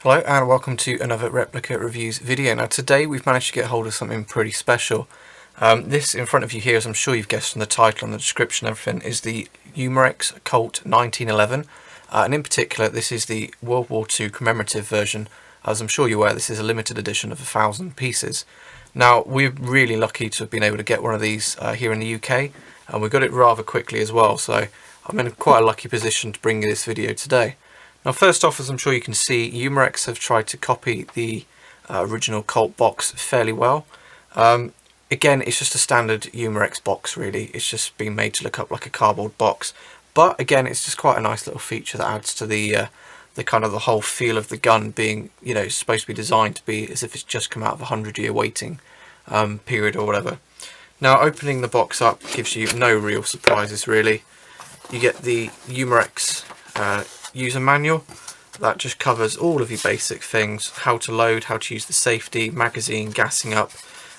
Hello and welcome to another Replica Reviews video. Now today we've managed to get hold of something pretty special. This in front of you here, as I'm sure you've guessed from the title and the description and everything, is the Umarex Colt 1911. And in particular this is the World War II commemorative version. As I'm sure you're aware, this is a limited edition of 1,000 pieces. Now we're really lucky to have been able to get one of these here in the UK, and we got it rather quickly as well, so I'm in quite a lucky position to bring you this video today. Now first off, as I'm sure you can see, Umarex have tried to copy the original Colt box fairly well. Again, it's just a standard Umarex box really, it's just been made to look up like a cardboard box. But again, it's just quite a nice little feature that adds to the kind of the whole feel of the gun being, you know, supposed to be designed to be as if it's just come out of a 100-year waiting period or whatever. Now opening the box up gives you no real surprises really. You get the Umarex user manual that just covers all of your basic things: how to load, how to use the safety, magazine, gassing up,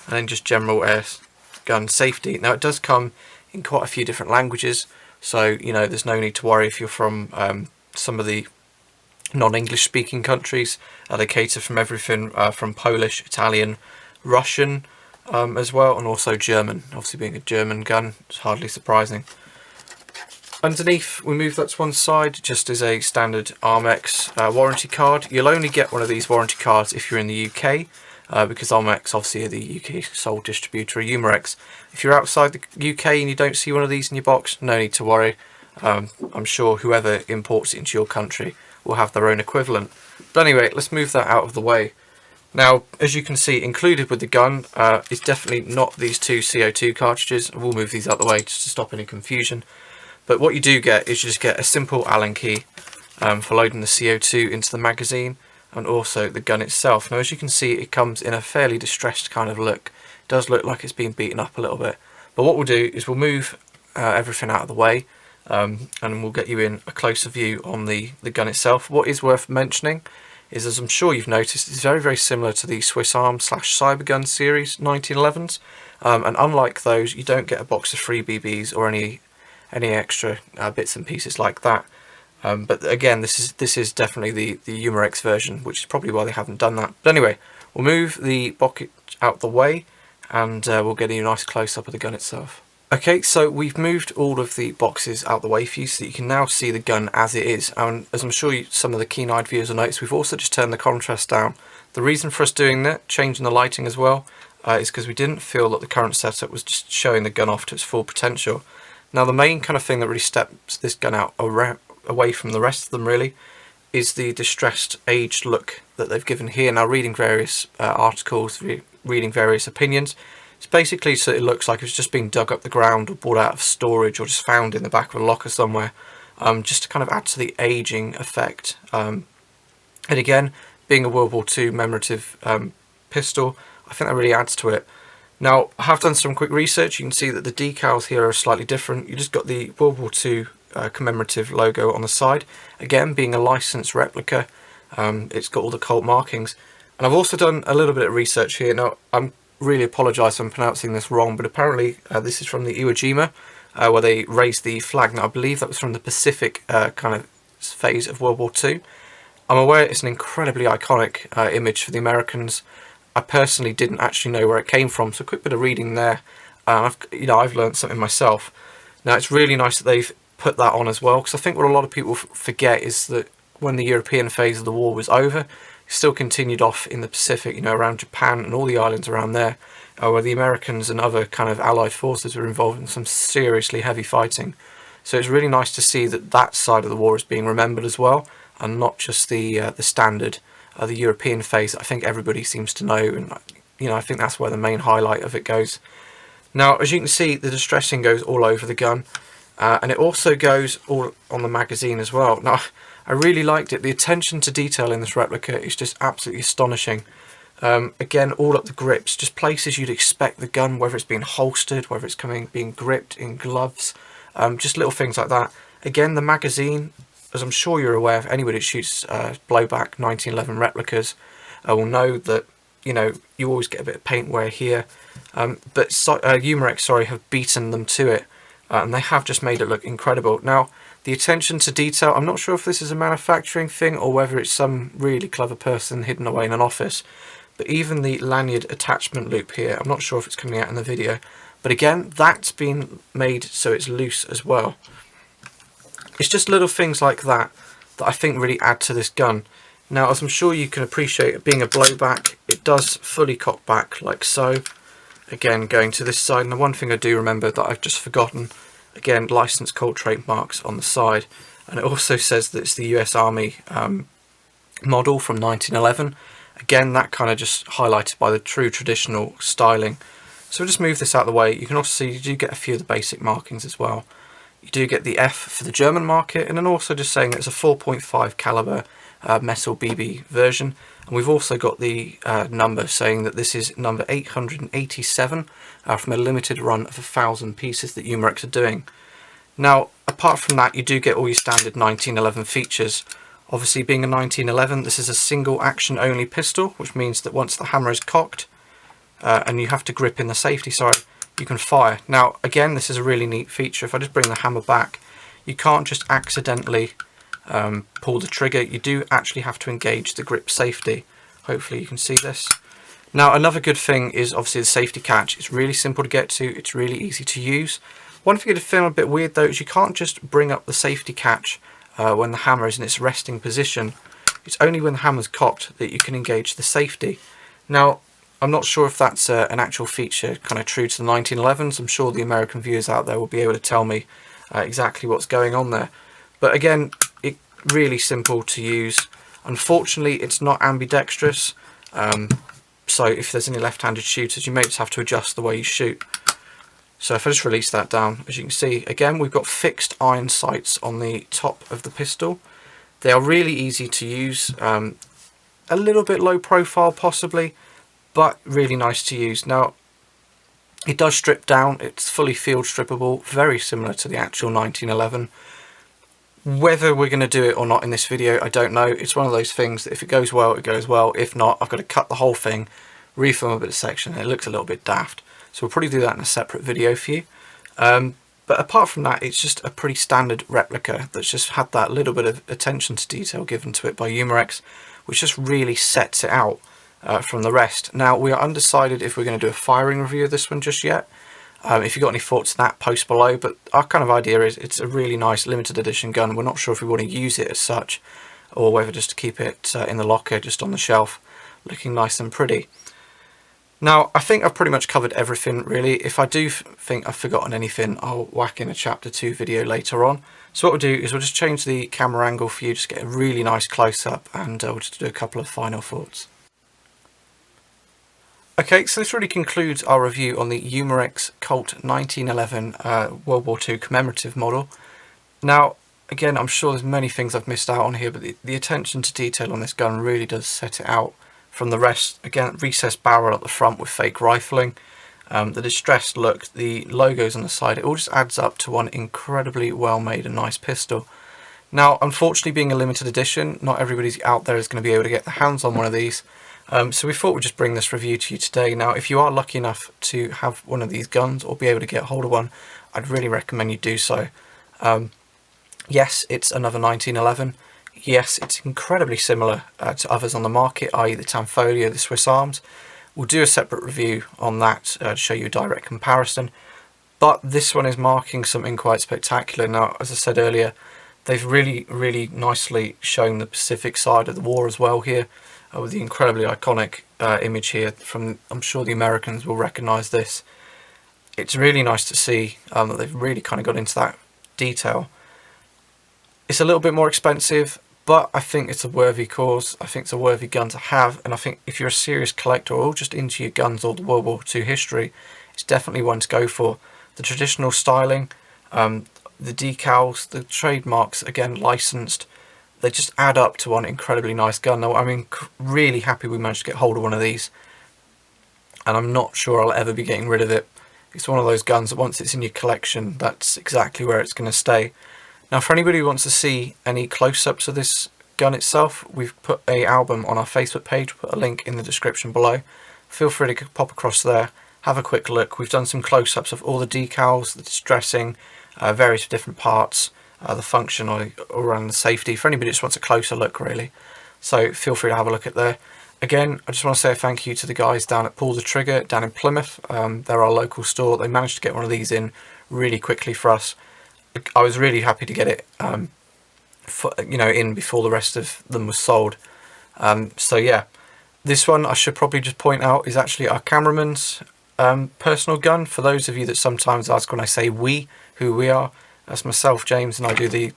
and then just general air gun safety. Now it does come in quite a few different languages, so you know there's no need to worry if you're from some of the non-English speaking countries. They cater from everything from Polish, Italian, Russian as well, and also German. Obviously being a German gun, it's hardly surprising. Underneath, we move that to one side, just as a standard Umarex warranty card. You'll only get one of these warranty cards if you're in the UK, because Umarex obviously are the UK sole distributor of Umarex. If you're outside the UK and you don't see one of these in your box, no need to worry. I'm sure whoever imports it into your country will have their own equivalent. But anyway, let's move that out of the way. Now, as you can see, included with the gun is definitely not these two CO2 cartridges. We'll move these out of the way just to stop any confusion. But what you do get is you just get a simple Allen key for loading the CO2 into the magazine, and also the gun itself. Now as you can see, it comes in a fairly distressed kind of look. It does look like it's been beaten up a little bit. But what we'll do is we'll move everything out of the way, and we'll get you in a closer view on the gun itself. What is worth mentioning is, as I'm sure you've noticed, it's very similar to the Swiss Arms / Cybergun series 1911s. And unlike those, you don't get a box of free BBs or any extra bits and pieces like that. But again, this is definitely the Umarex version, which is probably why they haven't done that. But anyway, we'll move the bucket out the way, and we'll get you a nice close-up of the gun itself. Okay, so we've moved all of the boxes out the way for you, so that you can now see the gun as it is. And as I'm sure some of the keen-eyed viewers will notice, we've also just turned the contrast down. The reason for us doing that, changing the lighting as well, is because we didn't feel that the current setup was just showing the gun off to its full potential. Now the main kind of thing that really steps this gun out away from the rest of them really is the distressed, aged look that they've given here. Now reading various articles, reading various opinions, it's basically so it looks like it's just been dug up the ground or brought out of storage or just found in the back of a locker somewhere, just to kind of add to the aging effect. And again, being a World War II commemorative pistol, I think that really adds to it. Now, I have done some quick research. You can see that the decals here are slightly different. You just got the World War II commemorative logo on the side. Again, being a licensed replica, it's got all the Colt markings. And I've also done a little bit of research here. Now, I really apologise if I'm pronouncing this wrong, but apparently this is from the Iwo Jima, where they raised the flag. Now, I believe that was from the Pacific kind of phase of World War II. I'm aware it's an incredibly iconic image for the Americans. I personally didn't actually know where it came from, so a quick bit of reading there. I've learned something myself. Now it's really nice that they've put that on as well, because I think what a lot of people forget is that when the European phase of the war was over, it still continued off in the Pacific, you know, around Japan and all the islands around there, where the Americans and other kind of allied forces were involved in some seriously heavy fighting. So it's really nice to see that that side of the war is being remembered as well, and not just the standard. The European phase I think everybody seems to know, and you know, I think that's where the main highlight of it goes. Now as you can see, the distressing goes all over the gun, and it also goes all on the magazine as well. Now I really liked it. The attention to detail in this replica is just absolutely astonishing. Again, all up the grips, just places you'd expect the gun, whether it's being holstered, whether it's being gripped in gloves, just little things like that. Again, the magazine, as I'm sure you're aware, if anybody that shoots blowback 1911 replicas will know that, you know, you always get a bit of paint wear here. But Umarex, have beaten them to it and they have just made it look incredible. Now, the attention to detail, I'm not sure if this is a manufacturing thing or whether it's some really clever person hidden away in an office, but even the lanyard attachment loop here, I'm not sure if it's coming out in the video, but again, that's been made so it's loose as well. It's just little things like that that I think really add to this gun. Now, as I'm sure you can appreciate, it being a blowback, it does fully cock back like so. Again, going to this side, and the one thing I do remember that I've just forgotten, again, licensed Colt trademarks on the side, and it also says that it's the US Army model from 1911. Again, that kind of just highlighted by the true traditional styling. So we'll just move this out of the way. You can also see you do get a few of the basic markings as well. You do get the F for the German market, and then also just saying it's a 4.5 caliber metal BB version. And we've also got the number saying that this is number 887 from a limited run of 1,000 pieces that Umarex are doing. Now, apart from that, you do get all your standard 1911 features. Obviously, being a 1911, this is a single action only pistol, which means that once the hammer is cocked and you have to grip in the safety side, you can fire. Now, again, this is a really neat feature. If I just bring the hammer back, you can't just accidentally pull the trigger. You do actually have to engage the grip safety. Hopefully you can see this. Now, another good thing is obviously the safety catch. It's really simple to get to. It's really easy to use. One thing to feel a bit weird though is you can't just bring up the safety catch when the hammer is in its resting position. It's only when the hammer's cocked that you can engage the safety. Now, I'm not sure if that's an actual feature kind of true to the 1911s. I'm sure the American viewers out there will be able to tell me exactly what's going on there. But again, it's really simple to use. Unfortunately, it's not ambidextrous. So if there's any left-handed shooters, you may just have to adjust the way you shoot. So if I just release that down, as you can see, again, we've got fixed iron sights on the top of the pistol. They are really easy to use. A little bit low profile possibly, but really nice to use. Now, it does strip down. It's fully field strippable, very similar to the actual 1911. Whether we're going to do it or not in this video, I don't know. It's one of those things that if it goes well, it goes well. If not, I've got to cut the whole thing, refilm a bit of section, and it looks a little bit daft. So we'll probably do that in a separate video for you. But apart from that, it's just a pretty standard replica that's just had that little bit of attention to detail given to it by Umarex, which just really sets it out from the rest. Now, we are undecided if we're going to do a firing review of this one just yet. If you've got any thoughts on that, post below. But our kind of idea is it's a really nice limited edition gun. We're not sure if we want to use it as such, or whether just to keep it in the locker, just on the shelf, looking nice and pretty. Now, I think I've pretty much covered everything, really. If I do think I've forgotten anything, I'll whack in a chapter 2 video later on. So what we'll do is we'll just change the camera angle for you, just get a really nice close-up, and we'll just do a couple of final thoughts. Okay, so this really concludes our review on the Umarex Colt 1911 World War II commemorative model. Now, again, I'm sure there's many things I've missed out on here, but the attention to detail on this gun really does set it out from the rest. Again, recessed barrel at the front with fake rifling, the distressed look, the logos on the side, it all just adds up to one incredibly well made and nice pistol. Now, unfortunately, being a limited edition, not everybody's out there is going to be able to get their hands on one of these. So we thought we'd just bring this review to you today. Now, if you are lucky enough to have one of these guns or be able to get hold of one, I'd really recommend you do so. Yes, it's another 1911. Yes, it's incredibly similar to others on the market, i.e. the Tanfoglio, the Swiss Arms. We'll do a separate review on that to show you a direct comparison. But this one is marking something quite spectacular. Now, as I said earlier, they've really nicely shown the Pacific side of the war as well here, with the incredibly iconic image here from, I'm sure the Americans will recognise this. It's really nice to see that they've really kind of got into that detail. It's a little bit more expensive, but I think it's a worthy cause. I think it's a worthy gun to have, and I think if you're a serious collector or just into your guns or the World War II history, it's definitely one to go for. The traditional styling, the decals, the trademarks, again licensed, they just add up to one incredibly nice gun. Now, I'm really happy we managed to get hold of one of these, and I'm not sure I'll ever be getting rid of it. It's one of those guns that once it's in your collection, that's exactly where it's going to stay. Now, for anybody who wants to see any close-ups of this gun itself, we've put an album on our Facebook page, put a link in the description below. Feel free to pop across there, have a quick look. We've done some close-ups of all the decals, the distressing, various different parts, the function or around the safety, for anybody who just wants a closer look really. So feel free to have a look at there. Again, I just want to say a thank you to the guys down at Pull the Trigger down in Plymouth. They're our local store. They managed to get one of these in really quickly for us. I was really happy to get it in before the rest of them was sold. So yeah, this one I should probably just point out is actually our cameraman's personal gun. For those of you that sometimes ask when I say we, who we are, that's myself, James, and I do the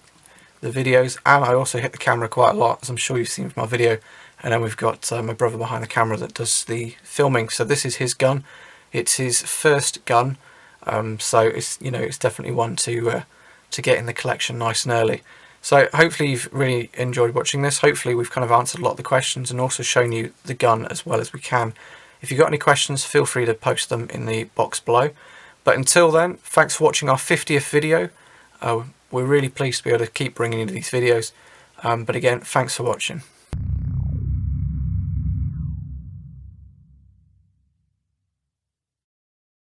videos, and I also hit the camera quite a lot, as I'm sure you've seen from my video. And then we've got my brother behind the camera that does the filming. So this is his gun. It's his first gun, so it's it's definitely one to get in the collection nice and early. So hopefully you've really enjoyed watching this. Hopefully we've kind of answered a lot of the questions and also shown you the gun as well as we can. If you've got any questions, feel free to post them in the box below. But until then, thanks for watching our 50th video. We're really pleased to be able to keep bringing you these videos. But again, thanks for watching.